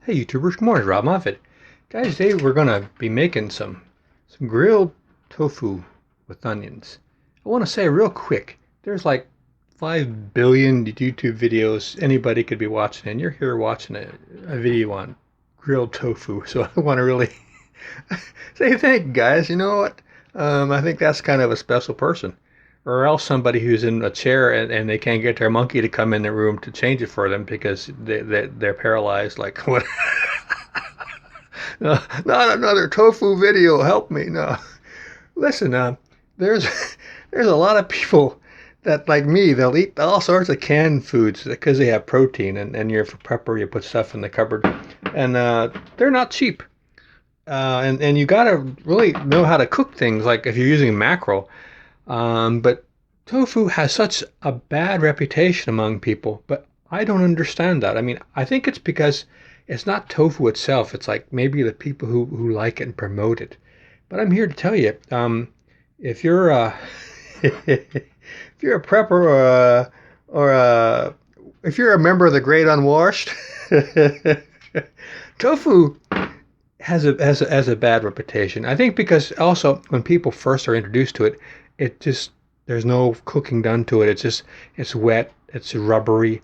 Hey YouTubers, good morning, Rob Moffat. Guys, today we're gonna be making some grilled tofu with onions. I want to say real quick, there's like 5 billion YouTube videos anybody could be watching, and you're here watching a video on grilled tofu. So I want to really say thank you, guys. You know what? I think that's kind of a special person. Or else somebody who's in a chair and they can't get their monkey to come in the room to change it for them because they're paralyzed. Like, what? No, not another tofu video. Help me. No. Listen, there's there's a lot of people that, like me, they'll eat all sorts of canned foods because they have protein, and you're for prepper, you put stuff in the cupboard, and they're not cheap. And you gotta really know how to cook things, like if you're using mackerel. But tofu has such a bad reputation among people, but I don't understand that. I mean, I think it's because it's not tofu itself. It's like maybe the people who like it and promote it. But I'm here to tell you, if you're if you're a prepper or if you're a member of the Great Unwashed, tofu has a bad reputation. I think because also when people first are introduced to it, it just there's no cooking done to it. It's wet, it's rubbery,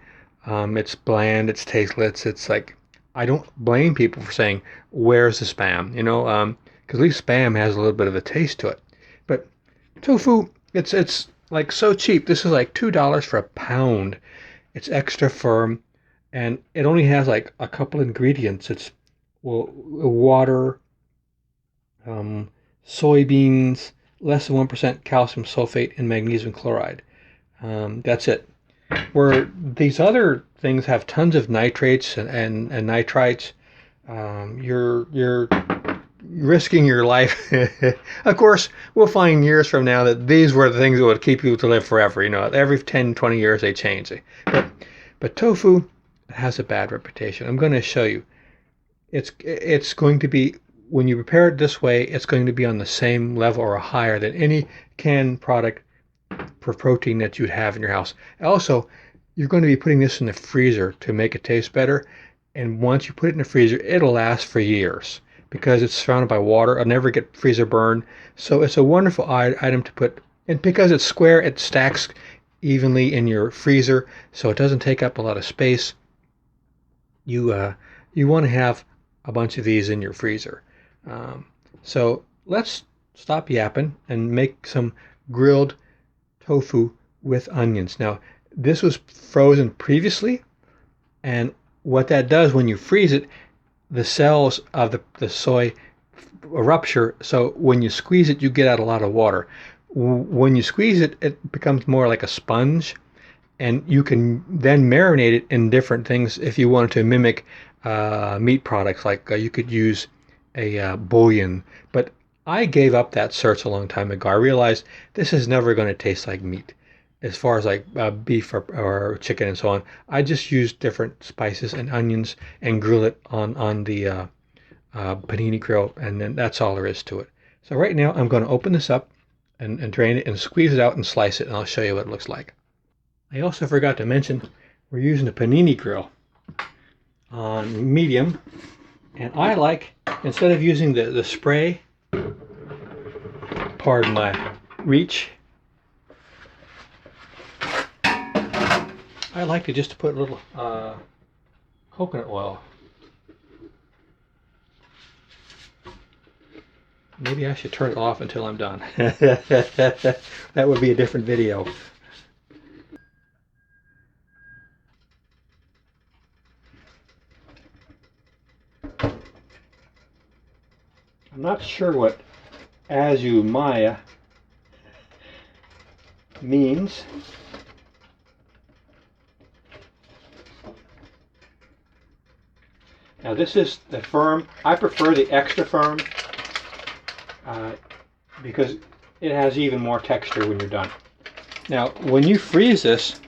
it's bland, it's tasteless. It's like I don't blame people for saying where's the spam, because at least spam has a little bit of a taste to it. But tofu, it's like so cheap. This is like $2 for a pound. It's extra firm, and it only has like a couple ingredients. It's well, water, um, soybeans, less than 1% calcium sulfate, and magnesium chloride. That's it. Where these other things have tons of nitrates and nitrites, you're risking your life. Of course, we'll find years from now that these were the things that would keep you to live forever. Every 10, 20 years they change. But tofu has a bad reputation. I'm going to show you. It's going to be, when you prepare it this way, it's going to be on the same level or higher than any canned product for protein that you'd have in your house. Also, you're going to be putting this in the freezer to make it taste better. And once you put it in the freezer, it'll last for years because it's surrounded by water. It'll never get freezer burn. So it's a wonderful item to put. And because it's square, it stacks evenly in your freezer, so it doesn't take up a lot of space. You want to have a bunch of these in your freezer. So let's stop yapping and make some grilled tofu with onions. Now, this was frozen previously, and what that does when you freeze it, the cells of the soy rupture. So when you squeeze it, you get out a lot of water. When you squeeze it, it becomes more like a sponge, and you can then marinate it in different things if you wanted to mimic meat products. Like you could use a bouillon, but I gave up that search a long time ago. I realized this is never going to taste like meat as far as like beef or chicken and so on. I just use different spices and onions and grill it on the panini grill, and then that's all there is to it. So right now I'm going to open this up and drain it and squeeze it out and slice it, and I'll show you what it looks like. I also forgot to mention we're using a panini grill on medium, and I like, instead of using the spray, pardon my reach, I like to just put a little coconut oil. Maybe I should turn it off until I'm done. That would be a different video. I'm not sure what Azumaya means. Now this is the firm. I prefer the extra firm because it has even more texture when you're done. Now when you freeze this,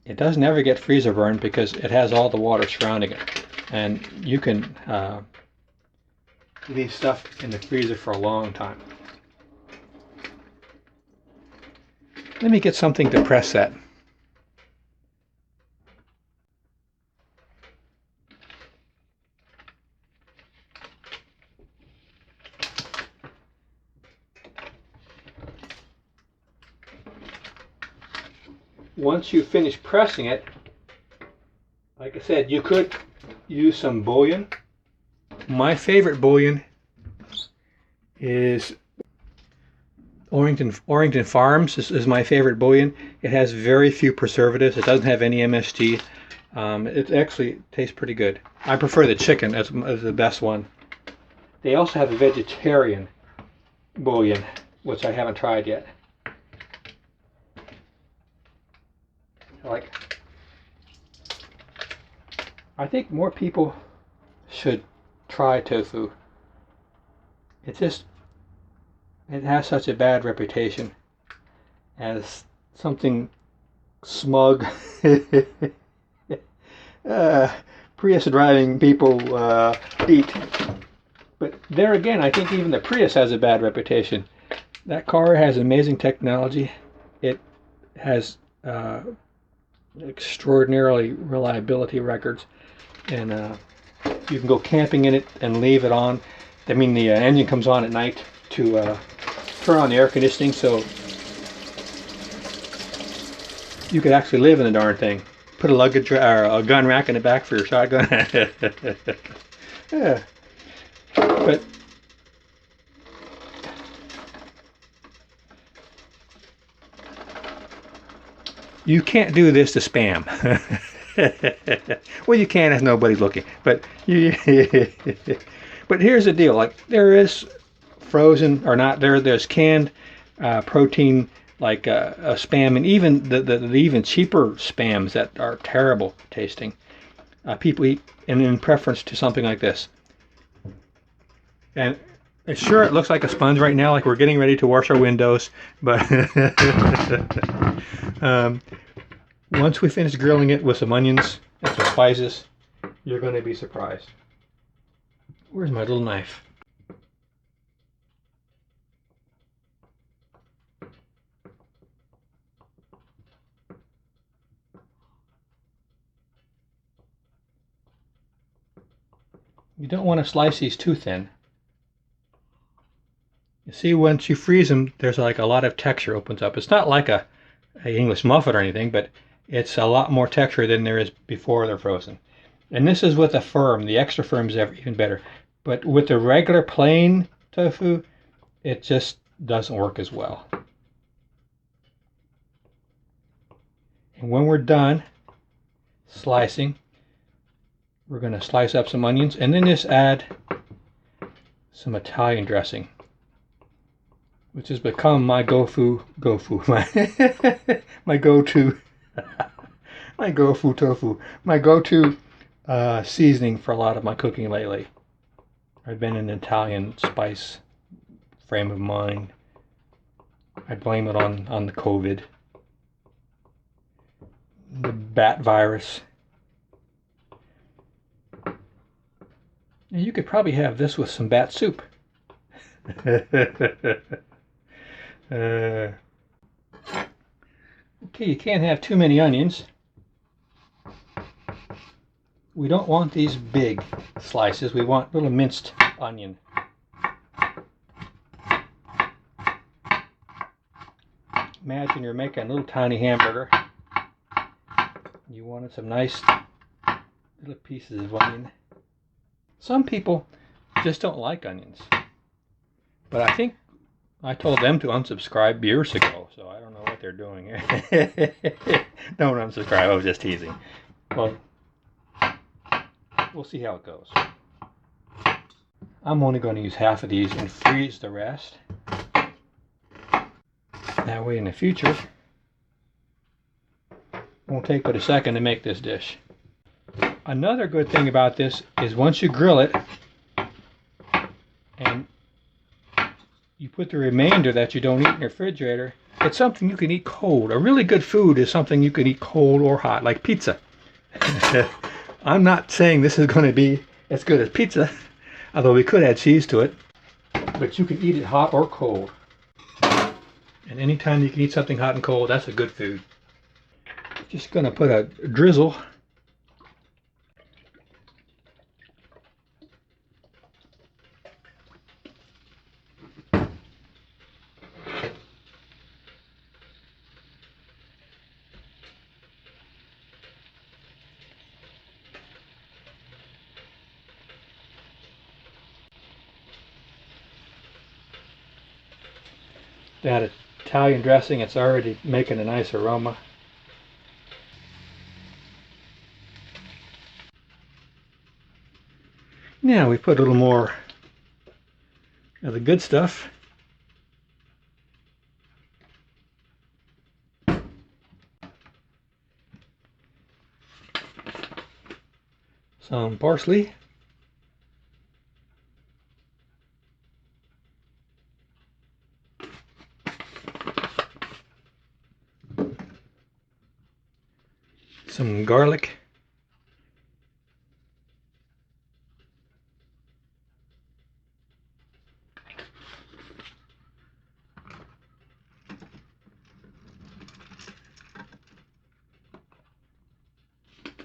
it doesn't ever get freezer burned because it has all the water surrounding it. And you can leave stuff in the freezer for a long time. Let me get something to press that. once you finish pressing it, like I said, you could use some bouillon. My favorite bouillon is Orrington Farms is my favorite bouillon. It has very few preservatives. It doesn't have any MSG. It actually tastes pretty good. I prefer the chicken as the best one. They also have a vegetarian bouillon, which I haven't tried yet. I think more people should try tofu. It has such a bad reputation as something smug. Prius driving people eat. But there again, I think even the Prius has a bad reputation. That car has amazing technology. It has extraordinarily reliability records, and you can go camping in it and leave it on. I mean, the engine comes on at night to turn on the air conditioning, so you could actually live in the darn thing. Put a luggage or a gun rack in the back for your shotgun. Yeah. But you can't do this to spam. Well, you can if nobody's looking. But but here's the deal: like there is frozen or not, there's canned protein like spam, and even the even cheaper spams that are terrible tasting. People eat in preference to something like this. And sure, it looks like a sponge right now, like we're getting ready to wash our windows, but once we finish grilling it with some onions and some spices, you're going to be surprised. Where's my little knife? You don't want to slice these too thin. You see, once you freeze them, there's like a lot of texture opens up. It's not like a English muffin or anything, but it's a lot more texture than there is before they're frozen. And this is with a firm. The extra firm is even better. But with the regular plain tofu, it just doesn't work as well. And when we're done slicing, we're going to slice up some onions and then just add some Italian dressing, which has become my my go-to my go-to tofu, my go-to seasoning for a lot of my cooking lately. I've been in an Italian spice frame of mind. I blame it on the COVID, the bat virus. And you could probably have this with some bat soup. Okay, you can't have too many onions. We don't want these big slices. We want little minced onion. Imagine you're making a little tiny hamburger. You wanted some nice little pieces of onion. Some people just don't like onions. But I think I told them to unsubscribe years ago, so I don't know what they're doing. Don't unsubscribe, I was just teasing. Well, we'll see how it goes. I'm only going to use half of these and freeze the rest. That way in the future, it won't take but a second to make this dish. Another good thing about this is once you grill it and you put the remainder that you don't eat in your refrigerator, it's something you can eat cold. A really good food is something you can eat cold or hot, like pizza. I'm not saying this is going to be as good as pizza, although we could add cheese to it, but you can eat it hot or cold. And anytime you can eat something hot and cold, that's a good food. Just going to put a drizzle That Italian dressing, it's already making a nice aroma. Now we put a little more of the good stuff. Some parsley. Some garlic.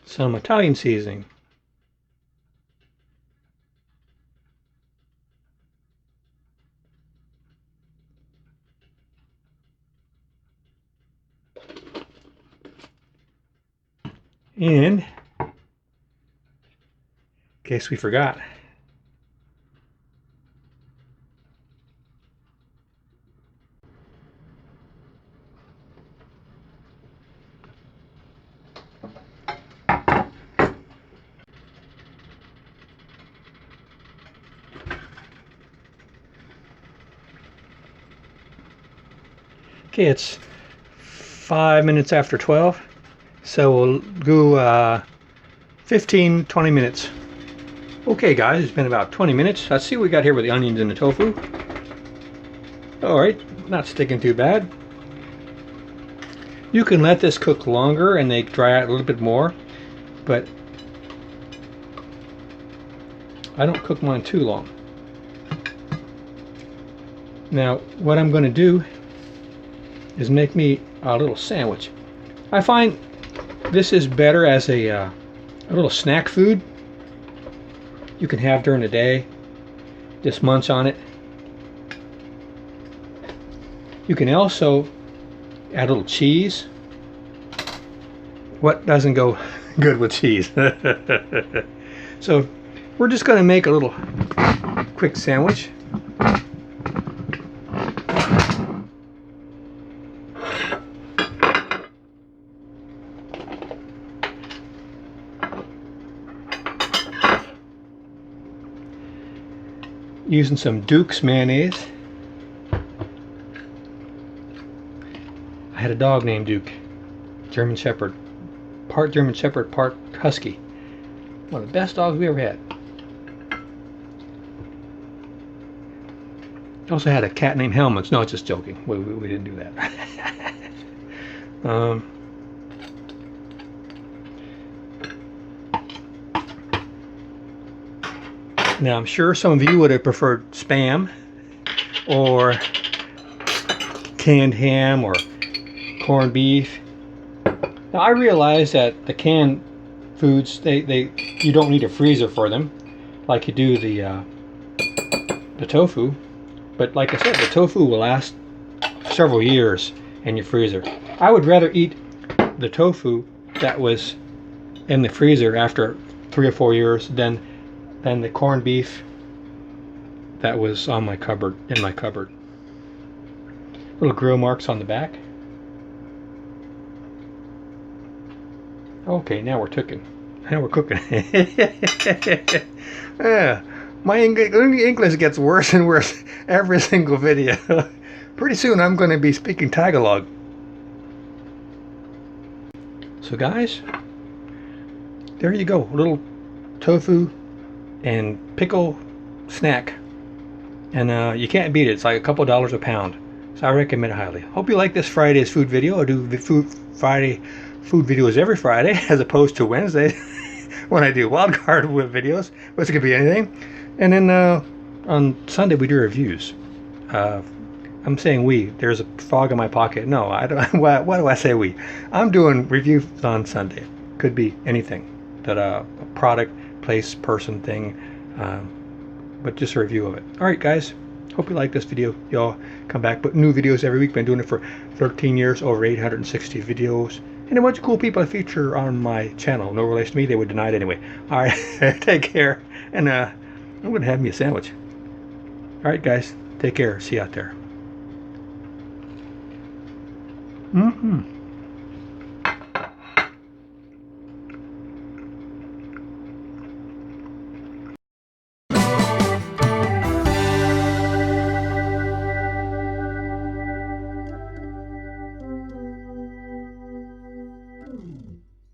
Some Italian seasoning. And, in case we forgot, okay, it's 5 minutes after 12, so we'll go 15-20 minutes. Okay guys, it's been about 20 minutes. Let's see what we got here with the onions and the tofu. Alright, not sticking too bad. You can let this cook longer and they dry out a little bit more, but I don't cook mine too long. Now what I'm going to do is make me a little sandwich. I find this is better as a little snack food you can have during the day. Just munch on it. You can also add a little cheese. What doesn't go good with cheese? So we're just going to make a little quick sandwich. Using some Duke's mayonnaise. I had a dog named Duke, German Shepherd, part Husky. One of the best dogs we ever had. Also had a cat named Helmets. No, just joking. We didn't do that. Now I'm sure some of you would have preferred Spam or canned ham or corned beef. Now I realize that the canned foods, you don't need a freezer for them like you do the tofu. But like I said, the tofu will last several years in your freezer. I would rather eat the tofu that was in the freezer after 3 or 4 years than the corned beef that was on my cupboard, in my cupboard. Little grill marks on the back. Okay, now we're cooking. Now we're cooking. Yeah, my English gets worse and worse every single video. Pretty soon I'm going to be speaking Tagalog. So guys, there you go. A little tofu and pickle snack, and you can't beat it. It's like a couple dollars a pound, so I recommend it highly. Hope you like this Friday's food video. I do Friday food videos every Friday as opposed to Wednesday when I do wild card videos, which could be anything. And then on Sunday we do reviews. I'm saying we. There's a frog in my pocket. No, I don't. Why do I say we? I'm doing reviews on Sunday. Could be anything that a product, place, person, thing, but just a review of it. Alright guys, hope you like this video. Y'all come back, put new videos every week. Been doing it for 13 years, over 860 videos, and a bunch of cool people I feature on my channel. No relation to me, they would deny it anyway. Alright, take care, and I'm gonna have me a sandwich. Alright guys, take care, see you out there. Mm-mm.